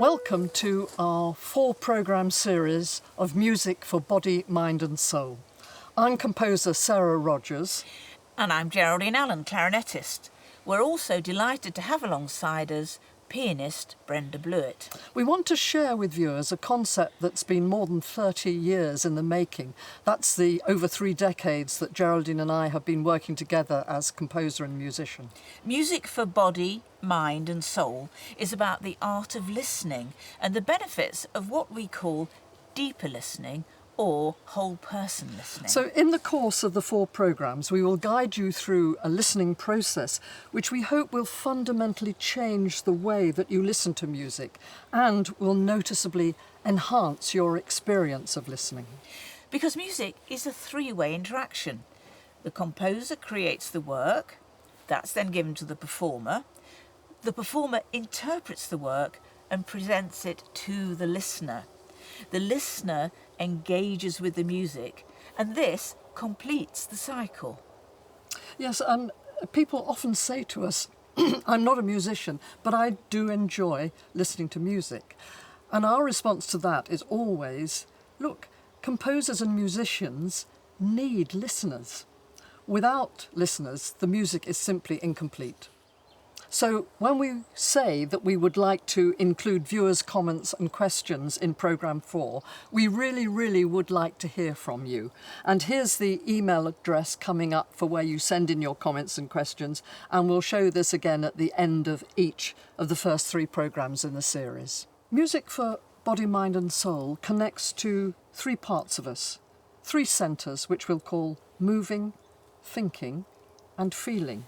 Welcome to our 4-programme series of music for body, mind and soul. I'm composer Sarah Rodgers. And I'm Geraldine Allen, clarinetist. We're also delighted to have alongside us pianist Brenda Blewett. We want to share with viewers a concept that's been more than 30 years in the making. That's the over 3 decades that Geraldine and I have been working together as composer and musician. Music for body, mind and soul is about the art of listening and the benefits of what we call deeper listening or whole-person listening. So in the course of the 4 programmes, we will guide you through a listening process which we hope will fundamentally change the way that you listen to music and will noticeably enhance your experience of listening. Because music is a 3-way interaction. The composer creates the work, that's then given to the performer interprets the work and presents it to the listener. The listener engages with the music, and this completes the cycle. Yes, and people often say to us, I'm not a musician, but I do enjoy listening to music. And our response to that is always, look, composers and musicians need listeners. Without listeners, the music is simply incomplete. So when we say that we would like to include viewers' comments and questions in programme 4, we really would like to hear from you. And here's the email address coming up for where you send in your comments and questions, and we'll show this again at the end of each of the first 3 programmes in the series. Music for body, mind and soul connects to 3 parts of us, 3 centres which we'll call moving, thinking and feeling.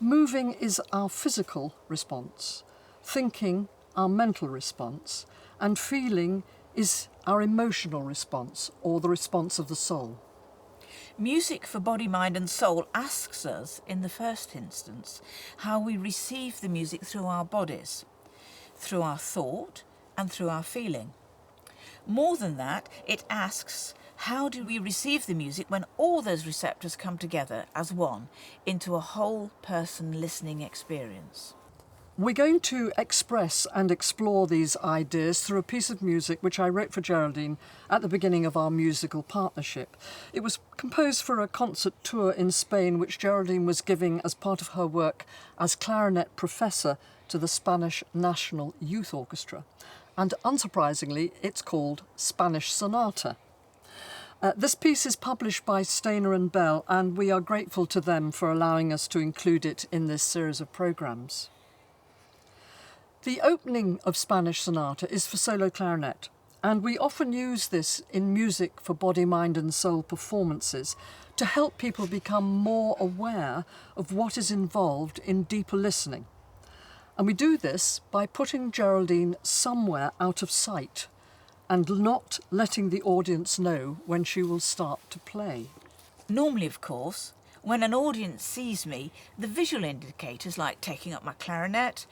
Moving is our physical response, thinking our mental response, and feeling is our emotional response, or the response of the soul. Music for body, mind and soul asks us, in the first instance, how we receive the music through our bodies, through our thought and through our feeling. More than that, it asks, how do we receive the music when all those receptors come together as one into a whole-person listening experience? We're going to express and explore these ideas through a piece of music which I wrote for Geraldine at the beginning of our musical partnership. It was composed for a concert tour in Spain which Geraldine was giving as part of her work as clarinet professor to the Spanish National Youth Orchestra. And unsurprisingly, it's called Spanish Sonata. This piece is published by Stainer and Bell, and we are grateful to them for allowing us to include it in this series of programmes. The opening of Spanish Sonata is for solo clarinet, and we often use this in music for body, mind and soul performances to help people become more aware of what is involved in deeper listening. And we do this by putting Geraldine somewhere out of sight and not letting the audience know when she will start to play. Normally, of course, when an audience sees me, the visual indicators like taking up my clarinet,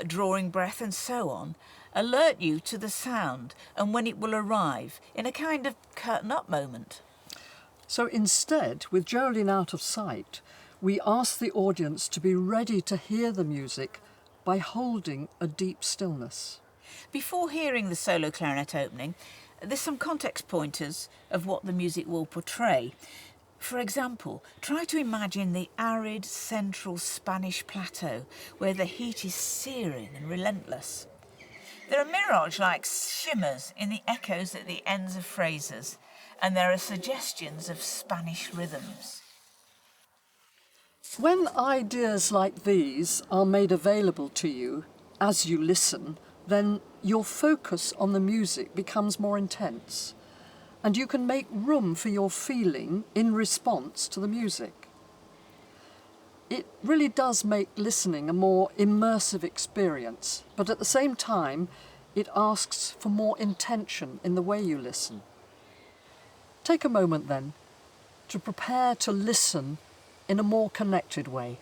drawing breath and so on, alert you to the sound and when it will arrive in a kind of curtain-up moment. So instead, with Geraldine out of sight, we ask the audience to be ready to hear the music by holding a deep stillness. Before hearing the solo clarinet opening, there's some context pointers of what the music will portray. For example, try to imagine the arid central Spanish plateau where the heat is searing and relentless. There are mirage-like shimmers in the echoes at the ends of phrases, and there are suggestions of Spanish rhythms. When ideas like these are made available to you as you listen, then your focus on the music becomes more intense, and you can make room for your feeling in response to the music. It really does make listening a more immersive experience, but at the same time, it asks for more intention in the way you listen. Take a moment then to prepare to listen in a more connected way.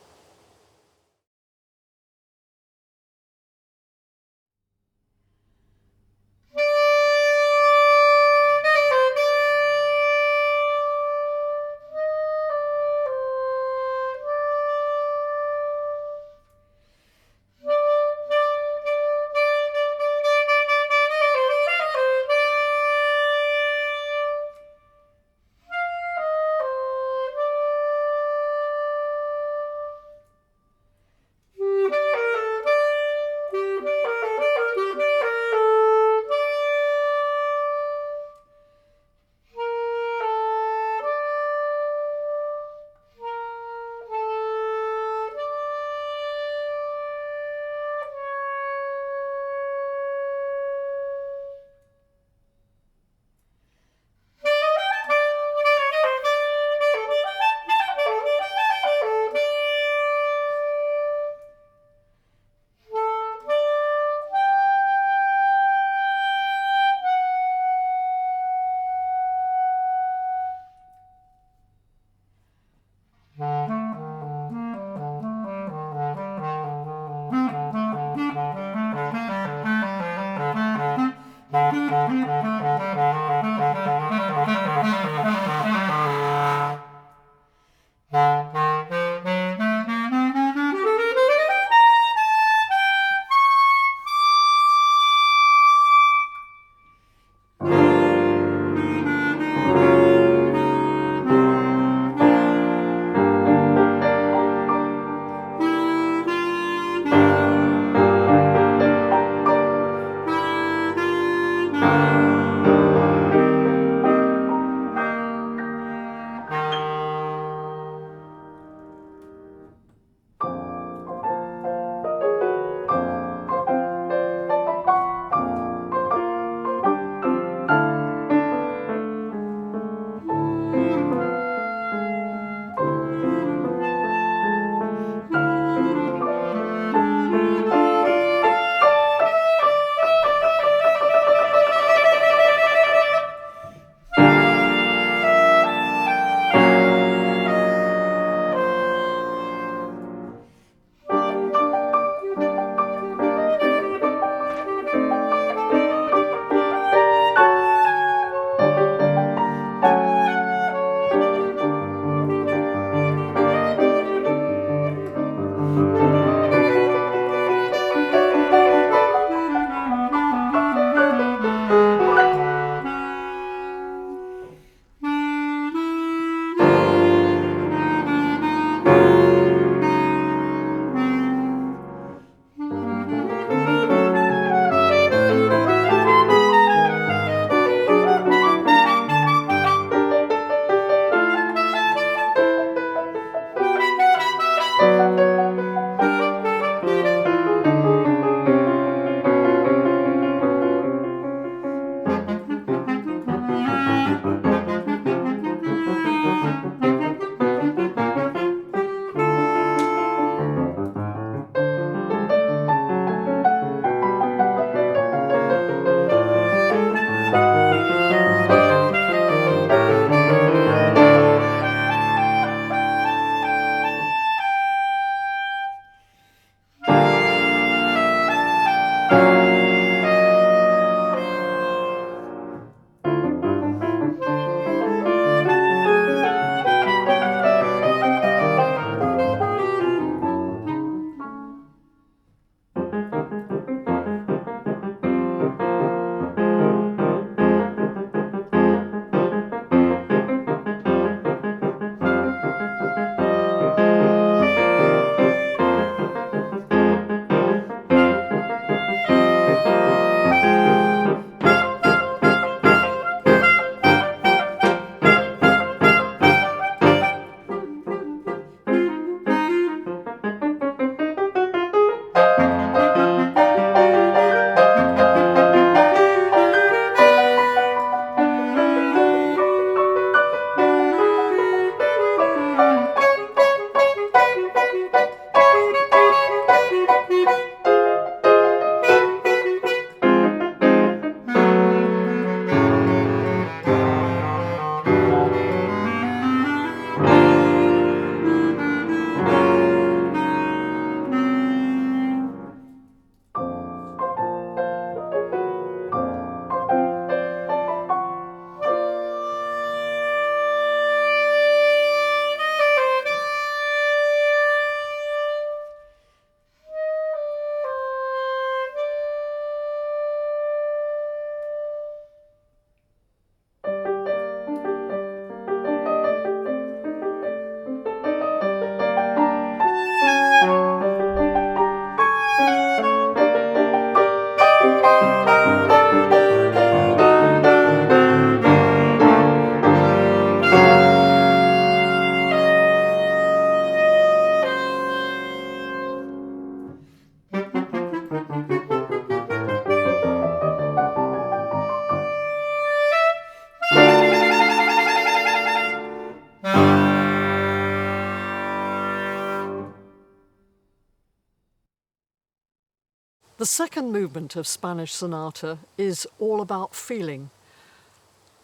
The second movement of Spanish Sonata is all about feeling,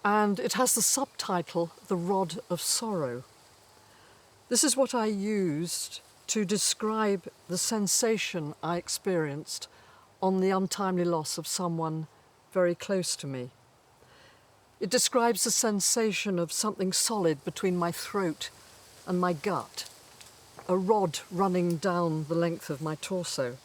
and it has the subtitle, The Rod of Sorrow. This is what I used to describe the sensation I experienced on the untimely loss of someone very close to me. It describes the sensation of something solid between my throat and my gut, a rod running down the length of my torso.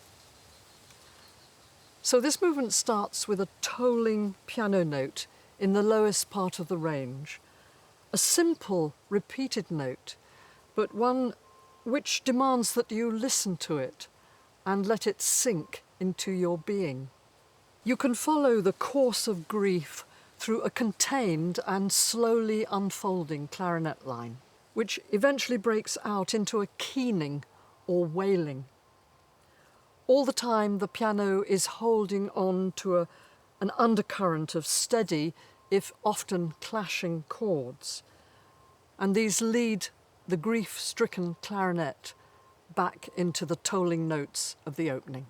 So this movement starts with a tolling piano note in the lowest part of the range, a simple repeated note, but one which demands that you listen to it and let it sink into your being. You can follow the course of grief through a contained and slowly unfolding clarinet line, which eventually breaks out into a keening or wailing. All the time the piano is holding on to an undercurrent of steady, if often clashing chords, and these lead the grief-stricken clarinet back into the tolling notes of the opening.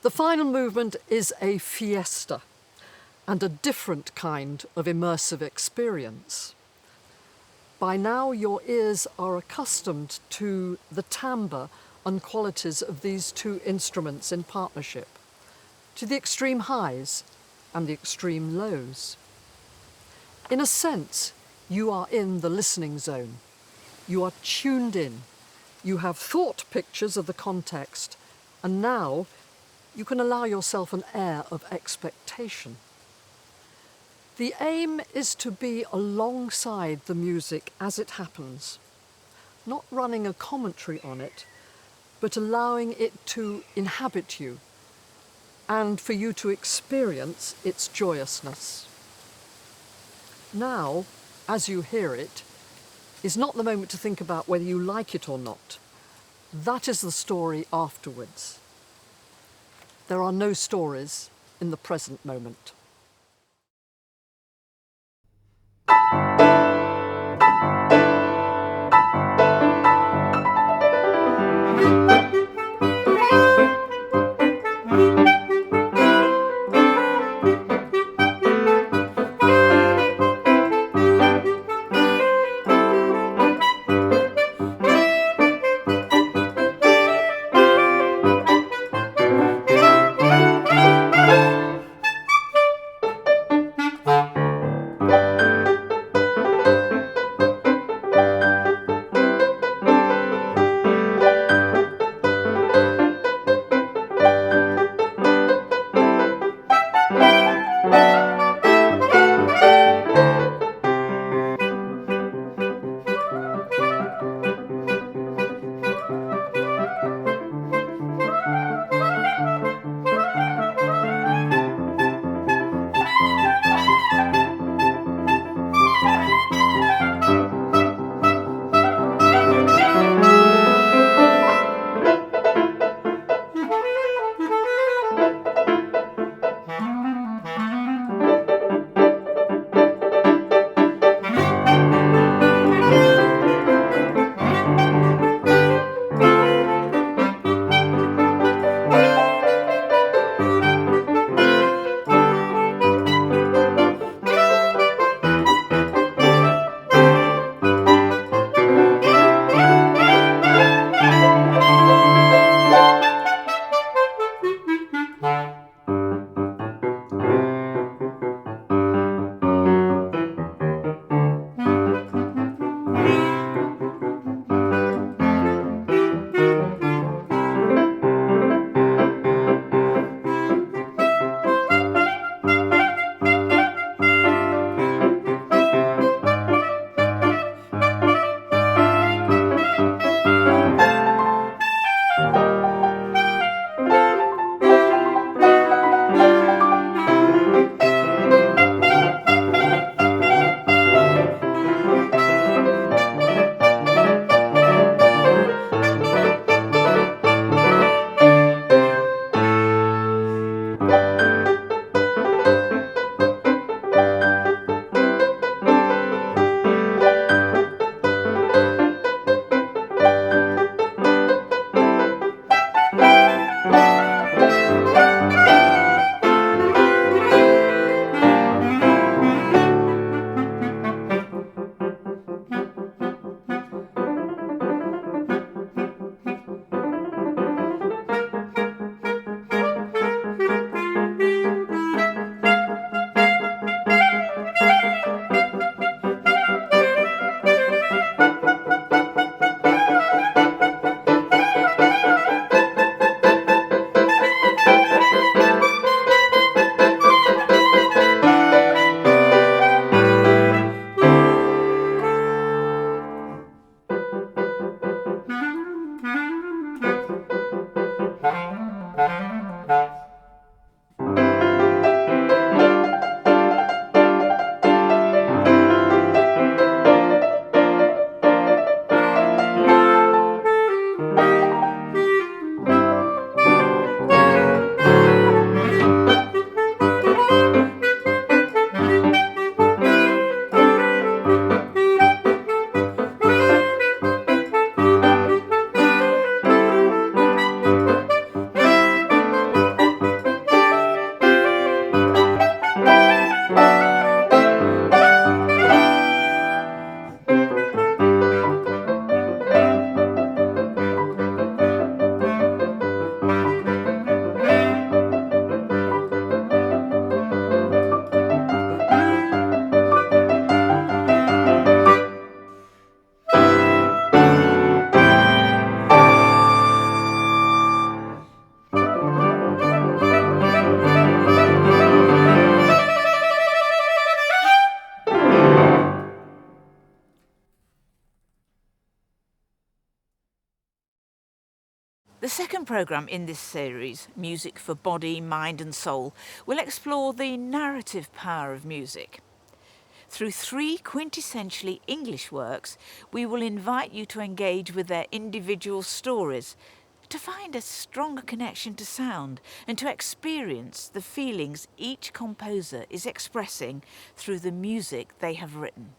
The final movement is a fiesta and a different kind of immersive experience. By now your ears are accustomed to the timbre and qualities of these two instruments in partnership, to the extreme highs and the extreme lows. In a sense, you are in the listening zone. You are tuned in. You have thought pictures of the context, and now you can allow yourself an air of expectation. The aim is to be alongside the music as it happens, not running a commentary on it, but allowing it to inhabit you and for you to experience its joyousness. Now, as you hear it, is not the moment to think about whether you like it or not. That is the story afterwards. There are no stories in the present moment. second programme in this series, Music for Body, Mind and Soul, will explore the narrative power of music. Through 3 quintessentially English works, we will invite you to engage with their individual stories, to find a stronger connection to sound and to experience the feelings each composer is expressing through the music they have written.